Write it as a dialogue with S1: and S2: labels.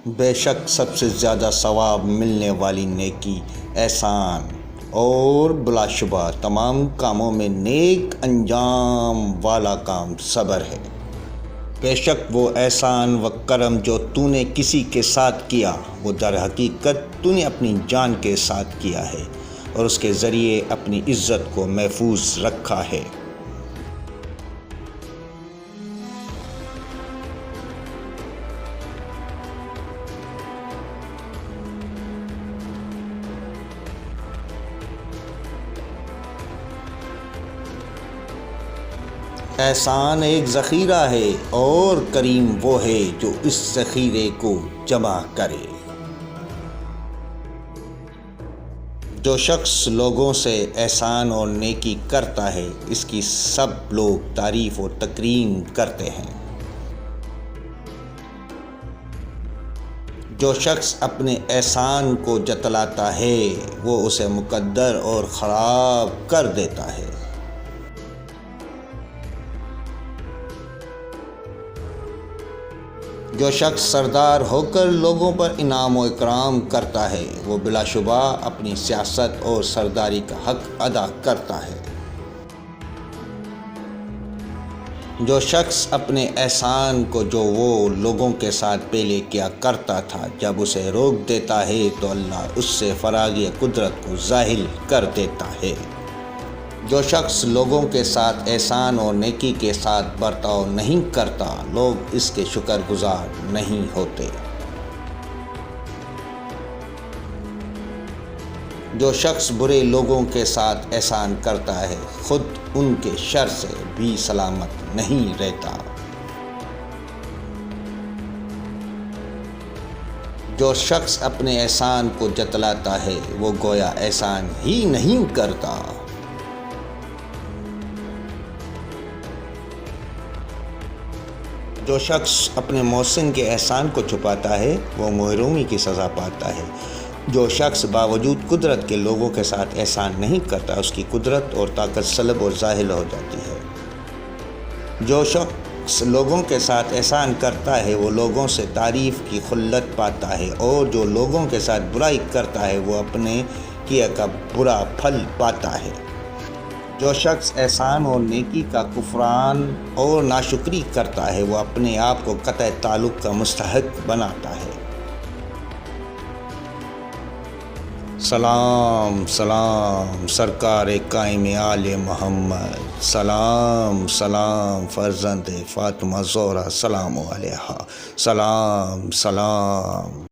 S1: بے شک سب سے زیادہ ثواب ملنے والی نیکی، احسان اور بلا شبہ تمام کاموں میں نیک انجام والا کام صبر ہے۔ بے شک وہ احسان و کرم جو تو نے کسی کے ساتھ کیا وہ در حقیقت تو نے اپنی جان کے ساتھ کیا ہے اور اس کے ذریعے اپنی عزت کو محفوظ رکھا ہے۔ احسان ایک ذخیرہ ہے اور کریم وہ ہے جو اس ذخیرے کو جمع کرے۔ جو شخص لوگوں سے احسان اور نیکی کرتا ہے اس کی سب لوگ تعریف و تکریم کرتے ہیں۔ جو شخص اپنے احسان کو جتلاتا ہے وہ اسے مقدر اور خراب کر دیتا ہے۔ جو شخص سردار ہو کر لوگوں پر انعام و اکرام کرتا ہے وہ بلا شبہ اپنی سیاست اور سرداری کا حق ادا کرتا ہے۔ جو شخص اپنے احسان کو جو وہ لوگوں کے ساتھ پہلے کیا کرتا تھا جب اسے روک دیتا ہے تو اللہ اس سے فراغِ قدرت کو ظاہر کر دیتا ہے۔ جو شخص لوگوں کے ساتھ احسان اور نیکی کے ساتھ برتاؤ نہیں کرتا لوگ اس کے شکر گزار نہیں ہوتے۔ جو شخص برے لوگوں کے ساتھ احسان کرتا ہے خود ان کے شر سے بھی سلامت نہیں رہتا۔ جو شخص اپنے احسان کو جتلاتا ہے وہ گویا احسان ہی نہیں کرتا۔ جو شخص اپنے محسن کے احسان کو چھپاتا ہے وہ محرومی کی سزا پاتا ہے۔ جو شخص باوجود قدرت کے لوگوں کے ساتھ احسان نہیں کرتا اس کی قدرت اور طاقت سلب اور ظاہر ہو جاتی ہے۔ جو شخص لوگوں کے ساتھ احسان کرتا ہے وہ لوگوں سے تعریف کی خلت پاتا ہے اور جو لوگوں کے ساتھ برائی کرتا ہے وہ اپنے کیے کا برا پھل پاتا ہے۔ جو شخص احسان اور نیکی کا کفران اور ناشکری کرتا ہے وہ اپنے آپ کو قطع تعلق کا مستحق بناتا ہے۔ سلام سلام سرکار قائم آل محمد، سلام سلام فرزند فاطمہ زہرا سلام علیہا، سلام سلام۔